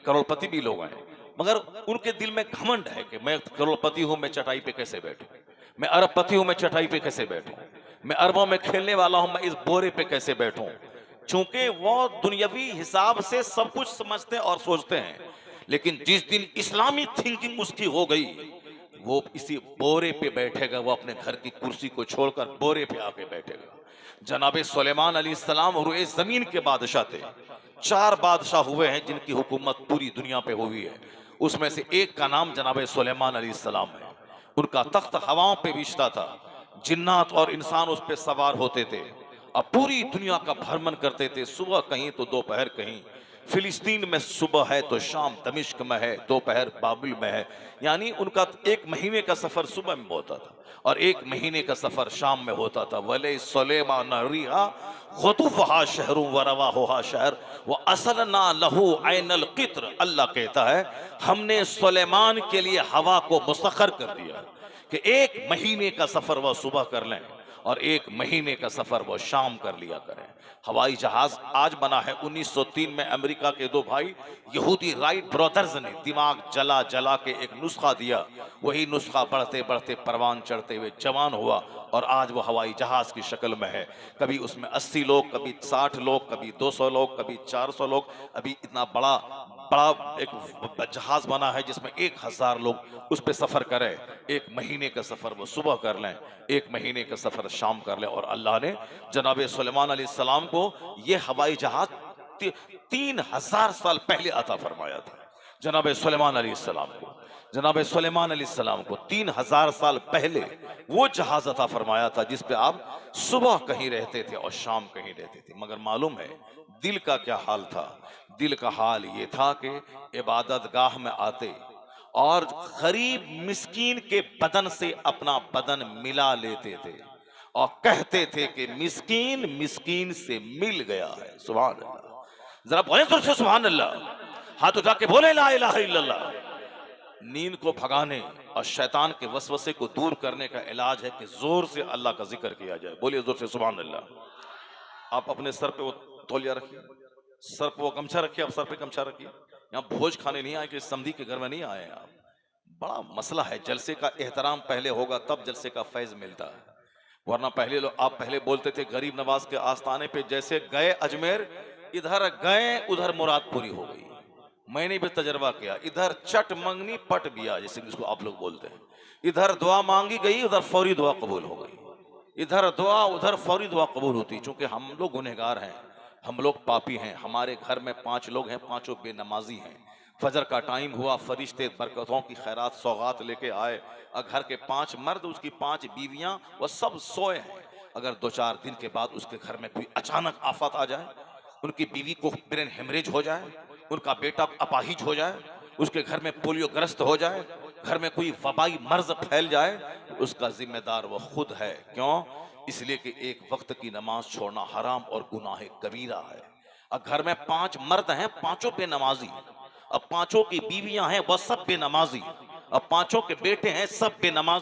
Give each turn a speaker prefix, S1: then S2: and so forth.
S1: करोड़पति भी लोग हैं, मगर उनके दिल में घमंड है कि मैं करोड़पति हूं, मैं चटाई पे कैसे बैठूं, मैं अरबपति हूं, मैं चटाई पे कैसे बैठूं, मैं अरबों में खेलने वाला हूं, मैं इस बोरे पे कैसे बैठूं। चूंकि वो दुनियावी हिसाब से सब कुछ समझते और सोचते हैं, लेकिन जिस दिन इस्लामी थिंकिंग उसकी हो गई, वो इसी बोरे पे बैठेगा, वो अपने घर की कुर्सी को छोड़कर बोरे पे आके बैठेगा। जनाबे सुलेमान अलैहिस्सलाम रुए जमीन के बादशाह थे। 4 बादशाह हुए हैं जिनकी हुकूमत पूरी दुनिया पे हुई है, उसमें से एक का नाम जनाबे सुलेमान अलैहिस्सलाम है। उनका तख्त हवाओं पे बिछता था, जिन्नात और इंसान उस पे सवार होते थे, अब पूरी दुनिया का भ्रमण करते थे, सुबह कहीं तो दोपहर कहीं। फिलिस्तीन में सुबह है तो शाम दमिश्क में है, दोपहर बाबिल में है। यानी उनका 1 महीने का सफर सुबह में होता था और 1 महीने का सफर शाम में होता था। वले सुलेमान रिहा खुतुफहा शहरु व रवाहुहा शहर व असलना लहू ऐनल क़ित्र। अल्लाह कहता है हमने सुलेमान के लिए हवा को मुसख्खर कर दिया कि 1 महीने का सफर वह सुबह कर लें और 1 महीने का सफर वो शाम कर लिया करें। हवाई जहाज आज बना है 1903 में। अमेरिका के 2 भाई यहूदी राइट ब्रदर्स ने दिमाग जला जला के एक नुस्खा दिया, वही नुस्खा बढ़ते बढ़ते परवान चढ़ते हुए जवान हुआ और आज वो हवाई जहाज की शक्ल में है। कभी उसमें 80 लोग, कभी 60 लोग, कभी 200 लोग, कभी 400 लोग। अभी इतना बड़ा बड़ा एक जहाज बना है जिसमें 1000 लोग उस पर सफर करें। 1 महीने का सफर वो सुबह कर लें, 1 महीने का सफर शाम कर लें। और अल्लाह ने जनाबे सुलेमान अलैहिस्सलाम को ये हवाई जहाज 3000 साल पहले अता फरमाया था। जनाबे सुलेमान अलैहिस्सलाम को, जनाबे सुलेमान अलैहिस्सलाम को 3000 साल पहले वो जहाज अता फरमाया था जिस पे आप सुबह कहीं रहते थे और शाम कहीं रहते थे। मगर मालूम है दिल का क्या हाल था? दिल का हाल ये था कि इबादत गाह में आते और गरीब मिस्कीन के बदन से अपना बदन मिला लेते थे और कहते थे कि मिस्कीन मिस्कीन से मिल गया है। सुभान अल्लाह, जरा बोले जोर से सुभान अल्लाह, हाथ उठा के बोले ला इलाहा इल्लल्लाह। नींद को भगाने और शैतान के वसवसे को दूर करने का इलाज है कि जोर से अल्लाह का जिक्र किया जाए। बोलिए जोर से सुभान अल्लाह। आप अपने सर पे वो तौलिया रखिए, सर पे वो गमछा रखिए, आप सर पे गमछा रखिए। यहाँ भोज खाने नहीं आए कि समधी के घर में नहीं आए आप। बड़ा मसला है, जलसे का एहतराम पहले होगा तब जलसे का फैज मिलता है, वरना पहले लोग आप पहले बोलते थे गरीब नवाज के आस्थाने पे जैसे गए अजमेर, इधर गए उधर मुराद पूरी हो गई। मैंने भी तजर्बा किया, इधर चट मंगनी पट गया, जैसे जिसको आप लोग बोलते हैं। इधर दुआ मांगी गई, उधर फौरी दुआ कबूल हो गई। इधर दुआ उधर फौरी दुआ कबूल होती, चूंकि हम लोग गुनहगार हैं, हम लोग पापी हैं। हमारे घर में 5 लोग हैं, पांचों बेनमाजी हैं। फजर का टाइम हुआ, फरिश्ते बरकतों की खैरात सौगात लेके आए और घर के 5 मर्द, उसकी 5 बीवियां, वह सब सोए हैं। अगर 2-4 दिन के बाद उसके घर में कोई अचानक आफत आ जाए, उनकी बीवी को ब्रेन हेमरेज हो जाए, उनका बेटा अपाहिज हो जाए, उसके घर में पोलियो ग्रस्त हो जाए, घर में कोई वबाई मर्ज फैल जाए, उसका जिम्मेदार वो खुद है। क्यों? इसलिए कि एक वक्त की नमाज छोड़ना हराम और गुनाह कबीरा है। अब घर में 5 मर्द हैं, पांचों बेनमाजी, अब पांचों की बीवियां हैं वह सब बेनमाजी, अब पांचों के बेटे हैं सब बेनमाज।